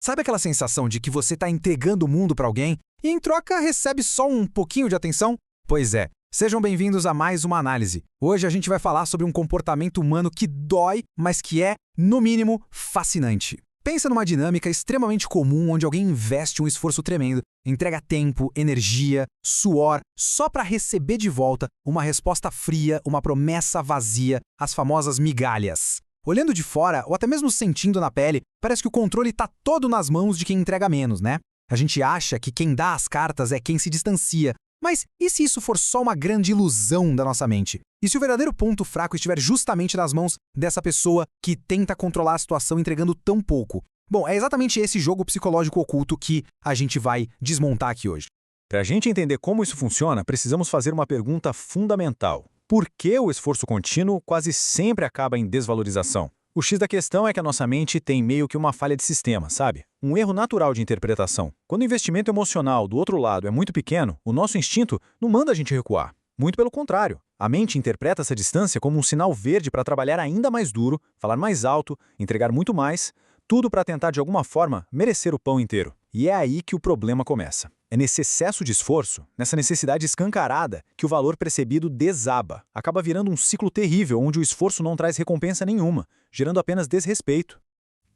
Sabe aquela sensação de que você está entregando o mundo para alguém e em troca recebe só um pouquinho de atenção? Pois é, sejam bem-vindos a mais uma análise. Hoje a gente vai falar sobre um comportamento humano que dói, mas que é, no mínimo, fascinante. Pensa numa dinâmica extremamente comum onde alguém investe um esforço tremendo, entrega tempo, energia, suor, só para receber de volta uma resposta fria, uma promessa vazia, as famosas migalhas. Olhando de fora, ou até mesmo sentindo na pele, parece que o controle está todo nas mãos de quem entrega menos, né? A gente acha que quem dá as cartas é quem se distancia. Mas e se isso for só uma grande ilusão da nossa mente? E se o verdadeiro ponto fraco estiver justamente nas mãos dessa pessoa que tenta controlar a situação entregando tão pouco? Bom, é exatamente esse jogo psicológico oculto que a gente vai desmontar aqui hoje. Para a gente entender como isso funciona, precisamos fazer uma pergunta fundamental. Por que o esforço contínuo quase sempre acaba em desvalorização? O X da questão é que a nossa mente tem meio que uma falha de sistema, sabe? Um erro natural de interpretação. Quando o investimento emocional do outro lado é muito pequeno, o nosso instinto não manda a gente recuar. Muito pelo contrário. A mente interpreta essa distância como um sinal verde para trabalhar ainda mais duro, falar mais alto, entregar muito mais, tudo para tentar de alguma forma merecer o pão inteiro. E é aí que o problema começa. É nesse excesso de esforço, nessa necessidade escancarada, que o valor percebido desaba. Acaba virando um ciclo terrível onde o esforço não traz recompensa nenhuma, gerando apenas desrespeito.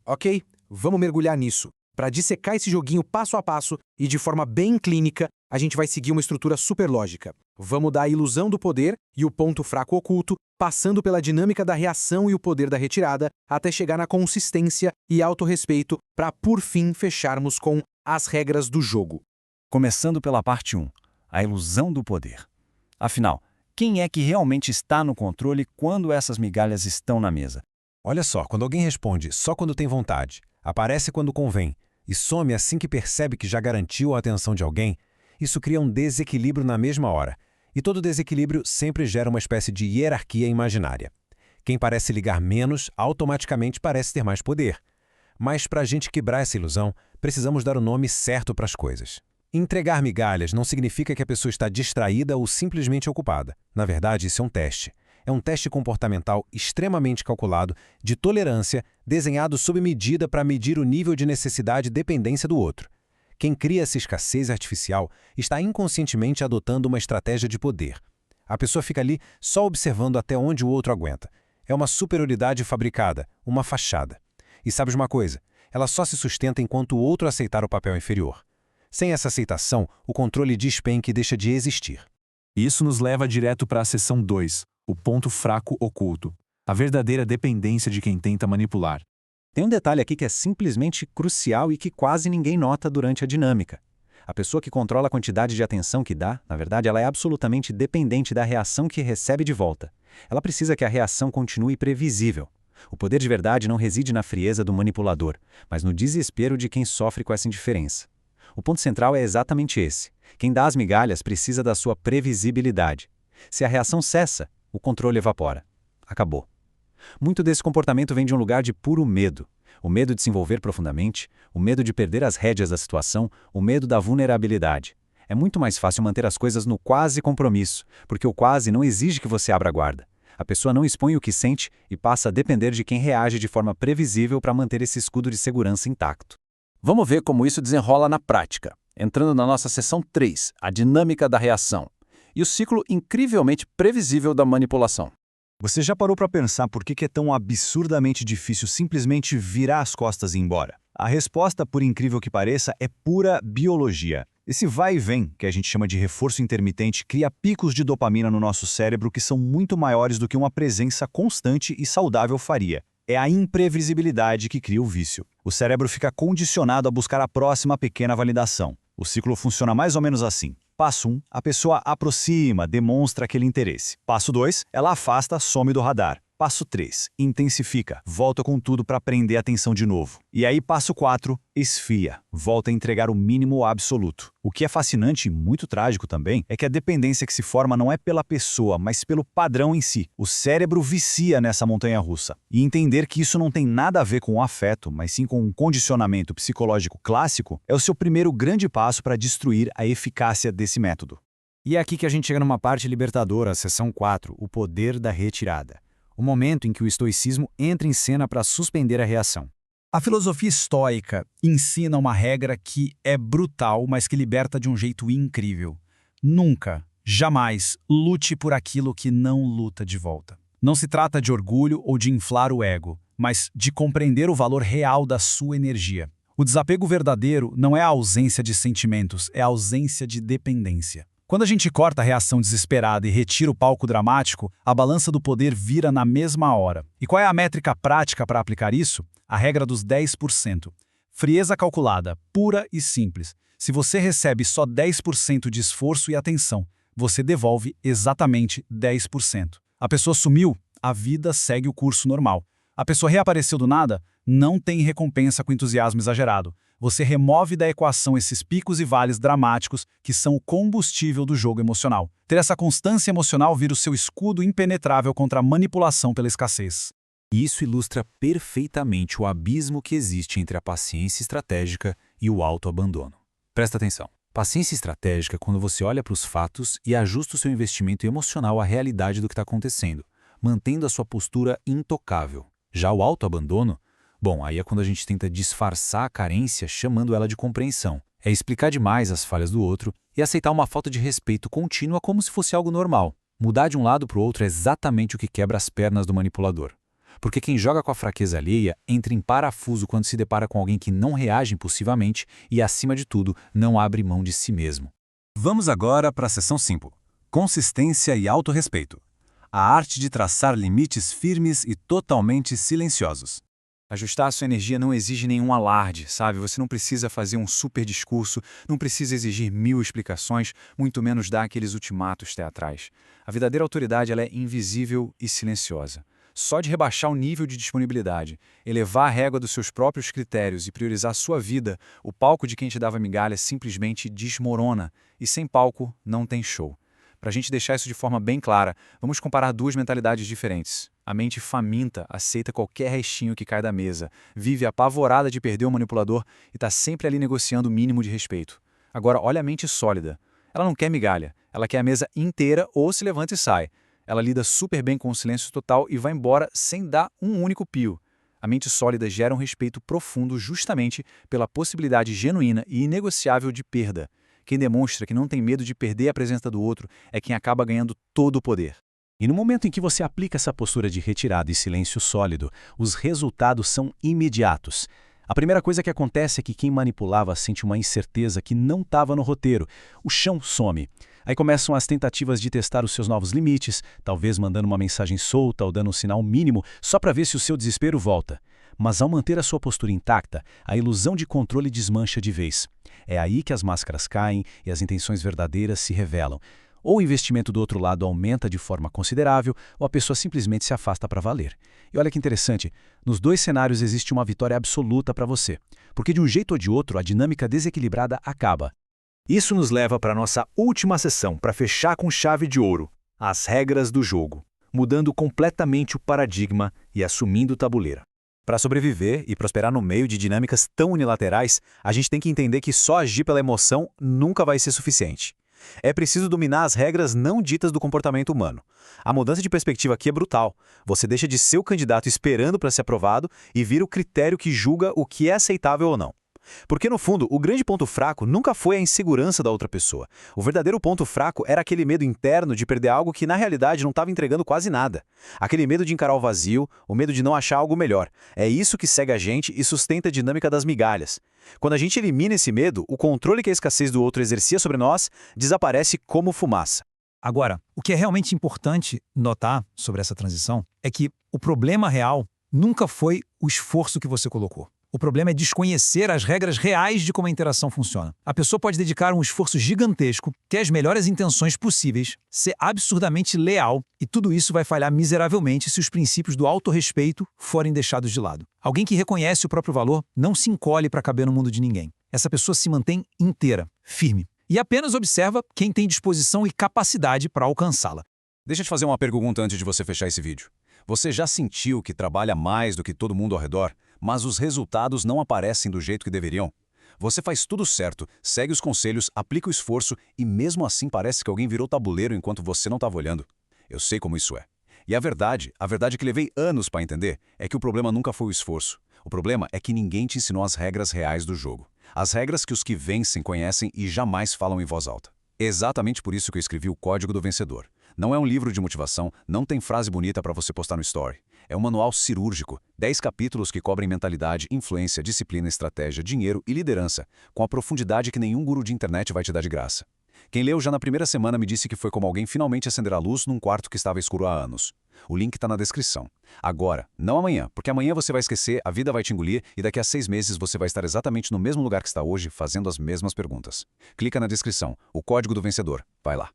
Ok, vamos mergulhar nisso. Para dissecar esse joguinho passo a passo e de forma bem clínica, a gente vai seguir uma estrutura super lógica. Vamos dar a ilusão do poder e o ponto fraco oculto, passando pela dinâmica da reação e o poder da retirada, até chegar na consistência e autorrespeito para, por fim, fecharmos com as regras do jogo. Começando pela parte 1, a ilusão do poder. Afinal, quem é que realmente está no controle quando essas migalhas estão na mesa? Olha só, quando alguém responde só quando tem vontade, aparece quando convém e some assim que percebe que já garantiu a atenção de alguém, isso cria um desequilíbrio na mesma hora. E todo desequilíbrio sempre gera uma espécie de hierarquia imaginária. Quem parece ligar menos, automaticamente parece ter mais poder. Mas para a gente quebrar essa ilusão, precisamos dar o nome certo para as coisas. Entregar migalhas não significa que a pessoa está distraída ou simplesmente ocupada. Na verdade, isso é um teste. É um teste comportamental extremamente calculado, de tolerância, desenhado sob medida para medir o nível de necessidade e dependência do outro. Quem cria essa escassez artificial está inconscientemente adotando uma estratégia de poder. A pessoa fica ali só observando até onde o outro aguenta. É uma superioridade fabricada, uma fachada. E sabe de uma coisa? Ela só se sustenta enquanto o outro aceitar o papel inferior. Sem essa aceitação, o controle despenca e deixa de existir. Isso nos leva direto para a seção 2, o ponto fraco oculto. A verdadeira dependência de quem tenta manipular. Tem um detalhe aqui que é simplesmente crucial e que quase ninguém nota durante a dinâmica. A pessoa que controla a quantidade de atenção que dá, na verdade, ela é absolutamente dependente da reação que recebe de volta. Ela precisa que a reação continue previsível. O poder de verdade não reside na frieza do manipulador, mas no desespero de quem sofre com essa indiferença. O ponto central é exatamente esse. Quem dá as migalhas precisa da sua previsibilidade. Se a reação cessa, o controle evapora. Acabou. Muito desse comportamento vem de um lugar de puro medo. O medo de se envolver profundamente, o medo de perder as rédeas da situação, o medo da vulnerabilidade. É muito mais fácil manter as coisas no quase compromisso, porque o quase não exige que você abra a guarda. A pessoa não expõe o que sente e passa a depender de quem reage de forma previsível para manter esse escudo de segurança intacto. Vamos ver como isso desenrola na prática, entrando na nossa seção 3, a dinâmica da reação, e o ciclo incrivelmente previsível da manipulação. Você já parou para pensar por que é tão absurdamente difícil simplesmente virar as costas e ir embora? A resposta, por incrível que pareça, é pura biologia. Esse vai e vem, que a gente chama de reforço intermitente, cria picos de dopamina no nosso cérebro que são muito maiores do que uma presença constante e saudável faria. É a imprevisibilidade que cria o vício. O cérebro fica condicionado a buscar a próxima pequena validação. O ciclo funciona mais ou menos assim. Passo 1, a pessoa aproxima, demonstra aquele interesse. Passo 2, ela afasta, some do radar. Passo 3, intensifica, volta com tudo para prender a atenção de novo. E aí passo 4, esfria, volta a entregar o mínimo absoluto. O que é fascinante e muito trágico também é que a dependência que se forma não é pela pessoa, mas pelo padrão em si. O cérebro vicia nessa montanha-russa. E entender que isso não tem nada a ver com o afeto, mas sim com um condicionamento psicológico clássico, é o seu primeiro grande passo para destruir a eficácia desse método. E é aqui que a gente chega numa parte libertadora, a seção 4, o poder da retirada. O momento em que o estoicismo entra em cena para suspender a reação. A filosofia estoica ensina uma regra que é brutal, mas que liberta de um jeito incrível. Nunca, jamais, lute por aquilo que não luta de volta. Não se trata de orgulho ou de inflar o ego, mas de compreender o valor real da sua energia. O desapego verdadeiro não é a ausência de sentimentos, é a ausência de dependência. Quando a gente corta a reação desesperada e retira o palco dramático, a balança do poder vira na mesma hora. E qual é a métrica prática para aplicar isso? A regra dos 10%. Frieza calculada, pura e simples. Se você recebe só 10% de esforço e atenção, você devolve exatamente 10%. A pessoa sumiu, a vida segue o curso normal. A pessoa reapareceu do nada, não tem recompensa com entusiasmo exagerado. Você remove da equação esses picos e vales dramáticos que são o combustível do jogo emocional. Ter essa constância emocional vira o seu escudo impenetrável contra a manipulação pela escassez. Isso ilustra perfeitamente o abismo que existe entre a paciência estratégica e o autoabandono. Presta atenção. Paciência estratégica é quando você olha para os fatos e ajusta o seu investimento emocional à realidade do que está acontecendo, mantendo a sua postura intocável. Já o autoabandono, bom, aí é quando a gente tenta disfarçar a carência chamando ela de compreensão. É explicar demais as falhas do outro e aceitar uma falta de respeito contínua como se fosse algo normal. Mudar de um lado para o outro é exatamente o que quebra as pernas do manipulador. Porque quem joga com a fraqueza alheia entra em parafuso quando se depara com alguém que não reage impulsivamente e, acima de tudo, não abre mão de si mesmo. Vamos agora para a seção 5. Consistência e autorrespeito. A arte de traçar limites firmes e totalmente silenciosos. Ajustar a sua energia não exige nenhum alarde, sabe? Você não precisa fazer um super discurso, não precisa exigir 1000 explicações, muito menos dar aqueles ultimatos teatrais. A verdadeira autoridade ela é invisível e silenciosa. Só de rebaixar o nível de disponibilidade, elevar a régua dos seus próprios critérios e priorizar sua vida, o palco de quem te dava migalha simplesmente desmorona. E sem palco, não tem show. Para a gente deixar isso de forma bem clara, vamos comparar duas mentalidades diferentes. A mente faminta aceita qualquer restinho que cai da mesa, vive apavorada de perder o manipulador e está sempre ali negociando o mínimo de respeito. Agora, olha a mente sólida. Ela não quer migalha, ela quer a mesa inteira ou se levanta e sai. Ela lida super bem com o silêncio total e vai embora sem dar um único pio. A mente sólida gera um respeito profundo justamente pela possibilidade genuína e inegociável de perda. Quem demonstra que não tem medo de perder a presença do outro é quem acaba ganhando todo o poder. E no momento em que você aplica essa postura de retirada e silêncio sólido, os resultados são imediatos. A primeira coisa que acontece é que quem manipulava sente uma incerteza que não estava no roteiro. O chão some. Aí começam as tentativas de testar os seus novos limites, talvez mandando uma mensagem solta ou dando um sinal mínimo só para ver se o seu desespero volta. Mas ao manter a sua postura intacta, a ilusão de controle desmancha de vez. É aí que as máscaras caem e as intenções verdadeiras se revelam. Ou o investimento do outro lado aumenta de forma considerável, ou a pessoa simplesmente se afasta para valer. E olha que interessante, nos dois cenários existe uma vitória absoluta para você. Porque de um jeito ou de outro, a dinâmica desequilibrada acaba. Isso nos leva para a nossa última sessão, para fechar com chave de ouro, as regras do jogo, mudando completamente o paradigma e assumindo o tabuleiro. Para sobreviver e prosperar no meio de dinâmicas tão unilaterais, a gente tem que entender que só agir pela emoção nunca vai ser suficiente. É preciso dominar as regras não ditas do comportamento humano. A mudança de perspectiva aqui é brutal. Você deixa de ser o candidato esperando para ser aprovado e vira o critério que julga o que é aceitável ou não. Porque, no fundo, o grande ponto fraco nunca foi a insegurança da outra pessoa. O verdadeiro ponto fraco era aquele medo interno de perder algo que, na realidade, não estava entregando quase nada. Aquele medo de encarar o vazio, o medo de não achar algo melhor. É isso que segue a gente e sustenta a dinâmica das migalhas. Quando a gente elimina esse medo, o controle que a escassez do outro exercia sobre nós desaparece como fumaça. Agora, o que é realmente importante notar sobre essa transição é que o problema real nunca foi o esforço que você colocou. O problema é desconhecer as regras reais de como a interação funciona. A pessoa pode dedicar um esforço gigantesco, ter as melhores intenções possíveis, ser absurdamente leal, e tudo isso vai falhar miseravelmente se os princípios do autorrespeito forem deixados de lado. Alguém que reconhece o próprio valor não se encolhe para caber no mundo de ninguém. Essa pessoa se mantém inteira, firme, e apenas observa quem tem disposição e capacidade para alcançá-la. Deixa eu te fazer uma pergunta antes de você fechar esse vídeo. Você já sentiu que trabalha mais do que todo mundo ao redor, mas os resultados não aparecem do jeito que deveriam? Você faz tudo certo, segue os conselhos, aplica o esforço e mesmo assim parece que alguém virou tabuleiro enquanto você não estava olhando. Eu sei como isso é. E a verdade que levei anos para entender, é que o problema nunca foi o esforço. O problema é que ninguém te ensinou as regras reais do jogo. As regras que os que vencem conhecem e jamais falam em voz alta. É exatamente por isso que eu escrevi o Código do Vencedor. Não é um livro de motivação, não tem frase bonita para você postar no story. É um manual cirúrgico, 10 capítulos que cobrem mentalidade, influência, disciplina, estratégia, dinheiro e liderança, com a profundidade que nenhum guru de internet vai te dar de graça. Quem leu já na primeira semana me disse que foi como alguém finalmente acender a luz num quarto que estava escuro há anos. O link está na descrição. Agora, não amanhã, porque amanhã você vai esquecer, a vida vai te engolir e daqui a 6 meses você vai estar exatamente no mesmo lugar que está hoje, fazendo as mesmas perguntas. Clica na descrição, o Código do Vencedor. Vai lá.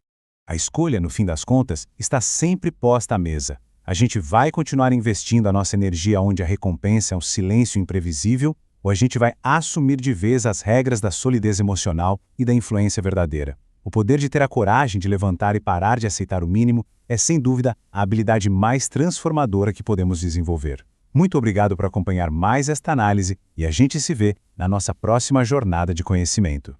A escolha, no fim das contas, está sempre posta à mesa. A gente vai continuar investindo a nossa energia onde a recompensa é um silêncio imprevisível, ou a gente vai assumir de vez as regras da solidez emocional e da influência verdadeira. O poder de ter a coragem de levantar e parar de aceitar o mínimo é, sem dúvida, a habilidade mais transformadora que podemos desenvolver. Muito obrigado por acompanhar mais esta análise e a gente se vê na nossa próxima jornada de conhecimento.